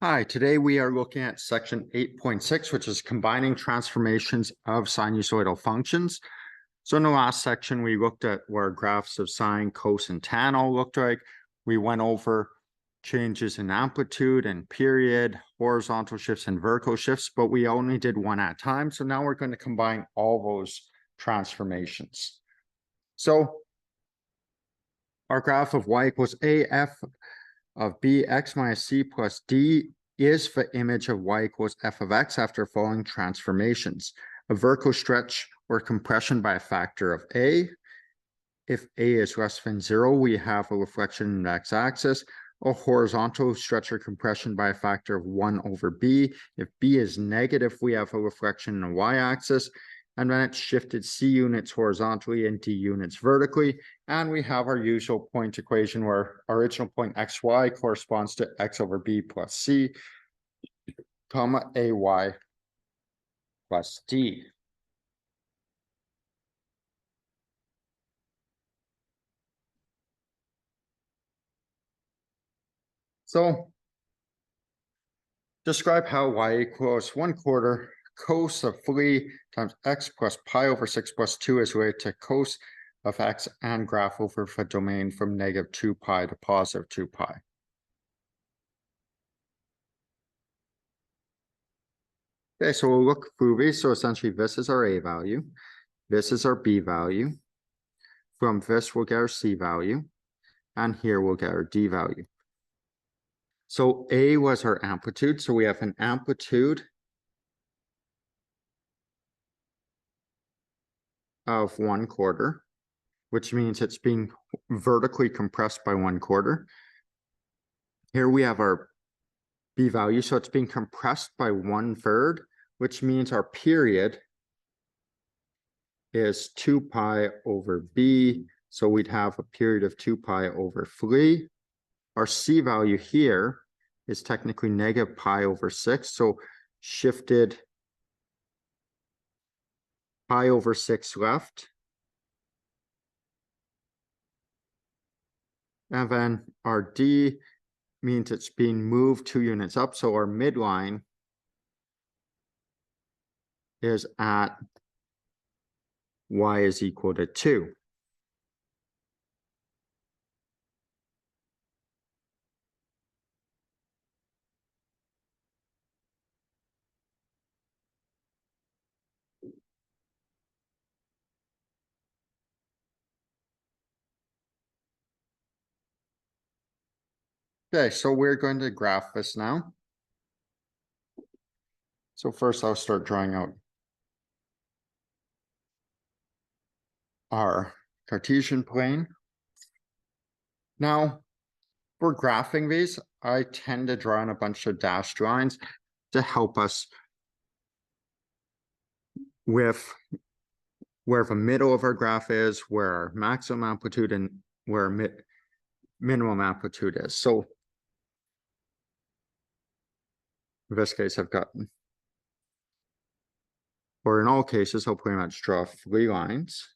Hi, today we are looking at section 8.6, which is combining transformations of sinusoidal functions. So in the last section, we looked at where graphs of sine, cos, and tan all looked like. We went over changes in amplitude and period, horizontal shifts and vertical shifts, but we only did one at a time. So now we're going to combine all those transformations. So our graph of y equals AF of b x minus c plus d is the image of y equals f of x after following transformations. A vertical stretch or compression by a factor of a. If a is less than 0, we have a reflection in the x-axis. A horizontal stretch or compression by a factor of 1 over b. If b is negative, we have a reflection in the y-axis. And then it's shifted c units horizontally and d units vertically. And we have our usual point equation where our original point xy corresponds to x over b plus c, comma ay plus d. So describe how y equals 1/4 cos of 3 times x plus pi over 6 plus 2 is related to cos of x and graph over the domain from negative 2 pi to positive 2 pi. Okay, so we'll look through these. So essentially this is our a value. This is our b value. From this, we'll get our c value. And here we'll get our d value. So a was our amplitude. So we have an amplitude of 1/4, which means it's being vertically compressed by 1/4. Here we have our b value. So it's being compressed by 1/3, which means our period is 2 pi over b. So we'd have a period of 2 pi over 3. Our c value here is technically negative pi over 6. So shifted pi over 6 left. And then our d means it's being moved 2 units up. So our midline is at y is equal to 2. Okay, so we're going to graph this now. So first I'll start drawing out our Cartesian plane. Now, for graphing these, I tend to draw in a bunch of dashed lines to help us with where the middle of our graph is, where our maximum amplitude and where minimum amplitude is. So in this case, I've got, or in all cases, I'll pretty much draw 3 lines.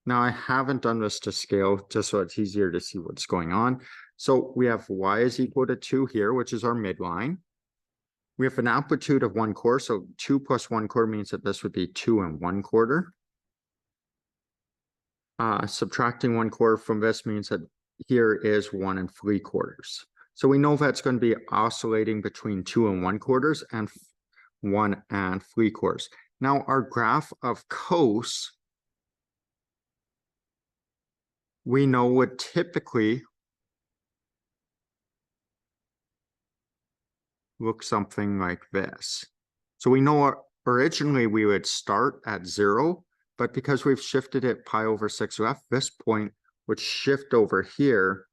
Now I haven't done this to scale just so it's easier to see what's going on. So we have y is equal to 2 here, which is our midline. We have an amplitude of 1/4, so 2 plus 1/4 means that this would be 2 1/4. Subtracting 1/4 from this means that here is 1 3/4. So we know that's going to be oscillating between 2 1/4 and 1 3/4. Now our graph of cos, we know would typically look something like this. So we know originally we would start at 0, but because we've shifted it pi over 6 left, this point would shift over here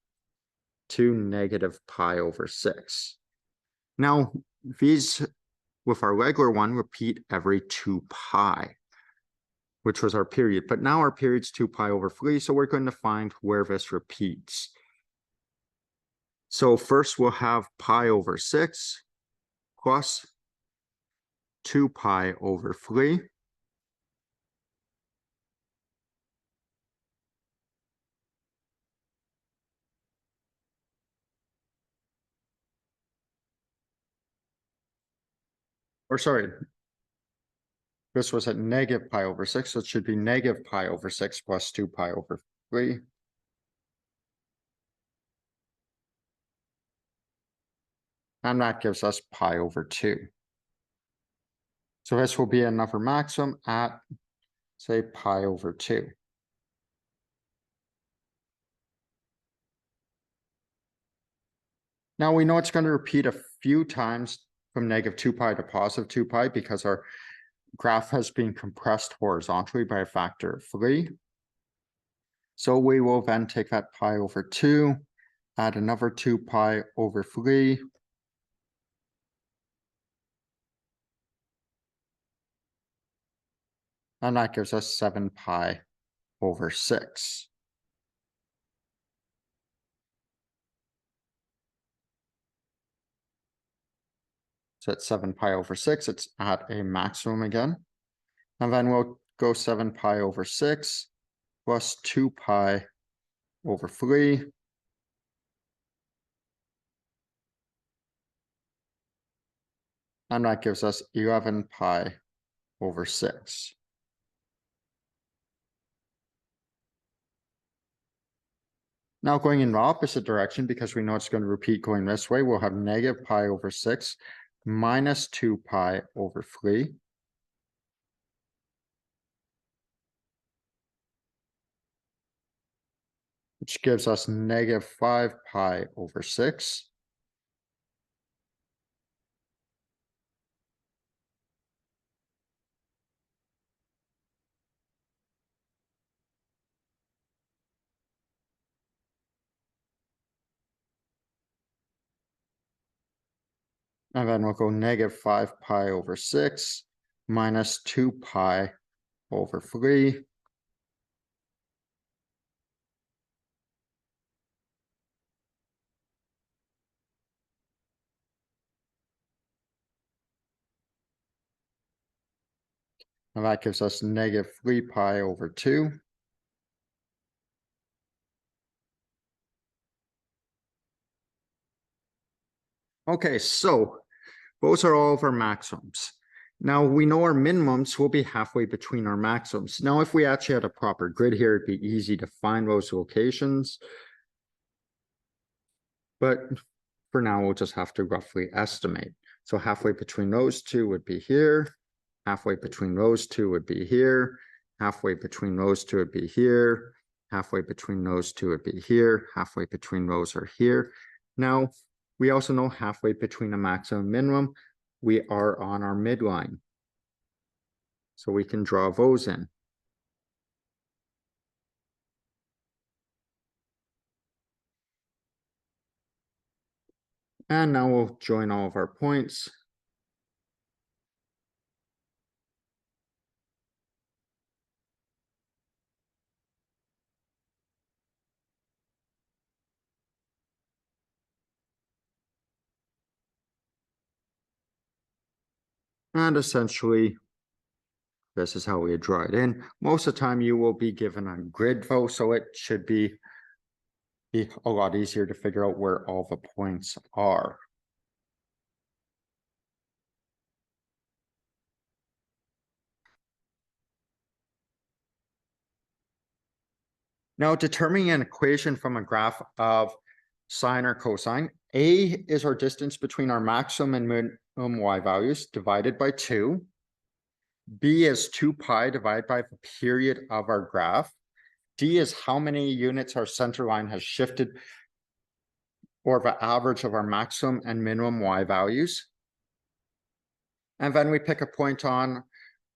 to negative pi over 6. Now, these, with our regular one, repeat every 2 pi, which was our period. But now our period's 2 pi over 3, so we're going to find where this repeats. So first we'll have pi over 6 plus 2 pi over 3. or sorry, this was at negative pi over 6, so it should be negative pi over 6 plus 2 pi over 3. And that gives us pi over 2. So this will be another maximum at, say, pi over 2. Now we know it's going to repeat a few times from negative 2 pi to positive 2 pi because our graph has been compressed horizontally by a factor of 3. So we will then take that pi over 2, add another 2 pi over 3. And that gives us 7 pi over 6. So it's 7 pi over 6. It's at a maximum again. And then we'll go 7 pi over 6 plus 2 pi over 3. And that gives us 11 pi over 6. Now going in the opposite direction, because we know it's going to repeat going this way, we'll have negative pi over 6 minus 2 pi over 3. Which gives us negative 5 pi over 6. And then we'll go negative 5 pi over 6 minus 2 pi over 3. And that gives us negative 3 pi over 2. Okay, so those are all of our maximums. Now we know our minimums will be halfway between our maximums. Now, if we actually had a proper grid here, it'd be easy to find those locations. But for now, we'll just have to roughly estimate. So halfway between those two would be here. Halfway between those two would be here. Halfway between those two would be here. Halfway between those two would be here. Halfway between those are here. Now, we also know halfway between a maximum and minimum, we are on our midline. So we can draw those in. And now we'll join all of our points. And essentially, this is how we draw it in. Most of the time you will be given a grid though, so it should be a lot easier to figure out where all the points are. Now, determining an equation from a graph of sine or cosine, A is our distance between our maximum and minimum y values divided by 2. B is 2 pi divided by the period of our graph. D is how many units our center line has shifted, or the average of our maximum and minimum y values. And then we pick a point on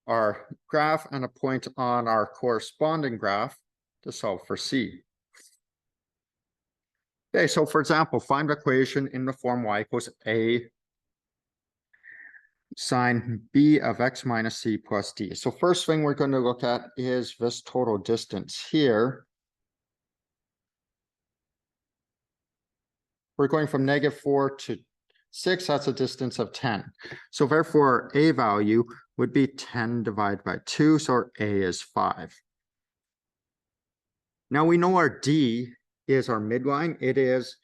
our graph and a point on our corresponding graph to solve for C. Okay, so for example, find the equation in the form y equals a sine b of x minus c plus d. So first thing we're going to look at is this total distance here. We're going from -4 to 6, that's a distance of 10. So therefore, our a value would be 10 divided by 2, so our a is 5. Now we know our d is our midline. It is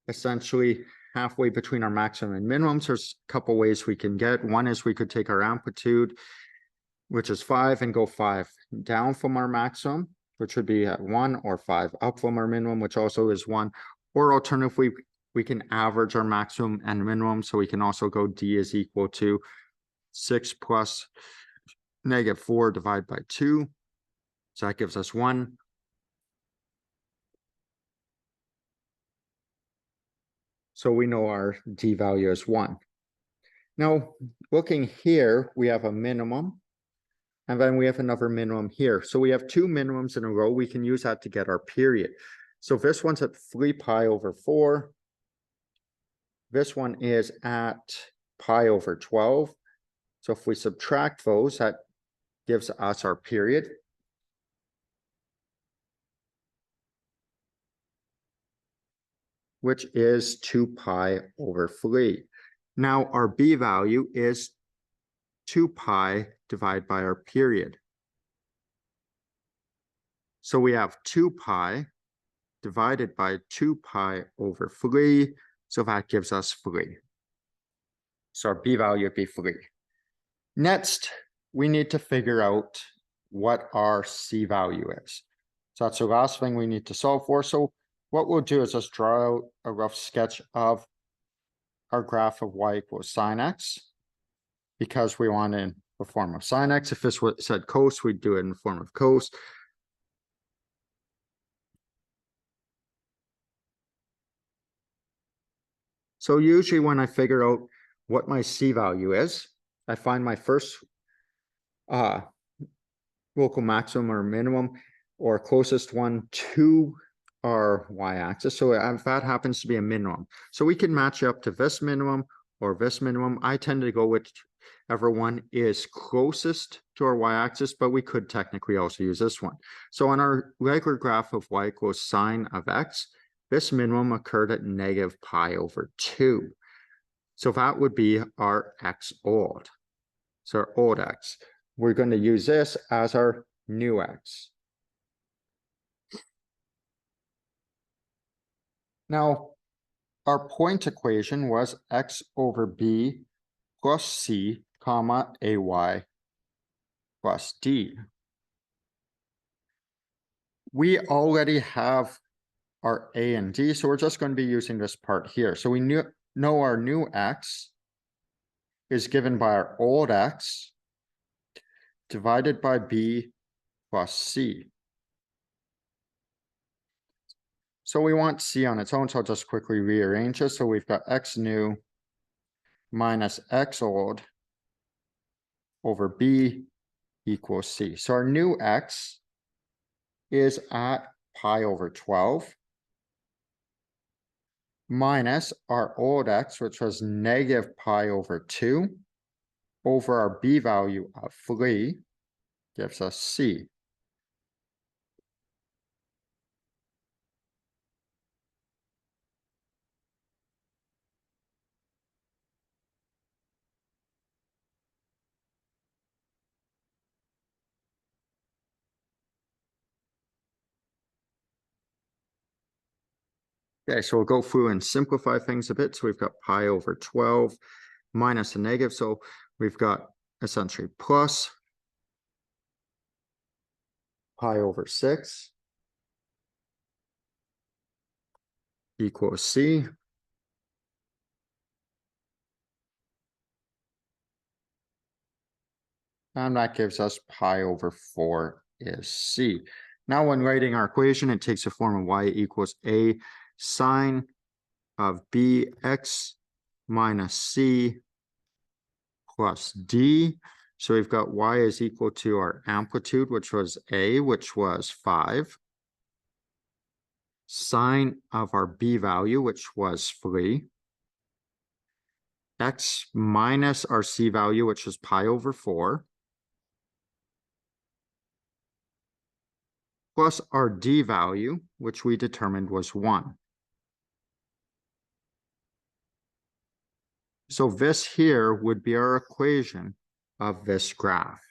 essentially halfway between our maximum and minimums. There's a couple ways we can get. One is we could take our amplitude, which is 5, and go 5 down from our maximum, which would be at 1, or 5 up from our minimum, which also is 1. Or alternatively, we can average our maximum and minimum. So we can also go d is equal to 6 plus -4 divided by 2. So that gives us 1. So we know our d value is 1. Now, looking here, we have a minimum, and then we have another minimum here. So we have 2 minimums in a row. We can use that to get our period. So this one's at 3 pi over 4. This one is at pi over 12. So if we subtract those, that gives us our period. Which is 2 pi over 3. Now our b value is 2 pi divided by our period. So we have 2 pi divided by 2 pi over 3. So that gives us 3. So our b value would be 3. Next, we need to figure out what our c value is. So that's the last thing we need to solve for. So what we'll do is just draw out a rough sketch of our graph of y equals sine x, because we want it in the form of sine x. If this said cos, we'd do it in the form of cos. So usually when I figure out what my c value is, I find my first local maximum or minimum, or closest one to our y-axis. So if that happens to be a minimum, so we can match up to this minimum or this minimum. I tend to go with whichever one is closest to our y-axis, but we could technically also use this one. So on our regular graph of y equals sine of x, this minimum occurred at negative pi over 2. So that would be our x old. So our old x. We're going to use this as our new x. Now, our point equation was x over b plus c, comma, ay plus d. We already have our a and d, so we're just going to be using this part here. So we know our new x is given by our old x divided by b plus c. So we want c on its own, so I'll just quickly rearrange this. So we've got x new minus x old over b equals c. So our new x is at pi over 12 minus our old x, which was negative pi over 2, over our b value of 3, gives us c. Okay, so we'll go through and simplify things a bit. So we've got pi over 12 minus a negative. So we've got essentially plus pi over 6 equals c. And that gives us pi over 4 is c. Now when writing our equation, it takes the form of y equals a sine of bx minus c plus d. So we've got y is equal to our amplitude, which was a, which was 5. Sine of our b value, which was 3. X minus our c value, which is pi over 4. Plus our d value, which we determined was 1. So this here would be our equation of this graph.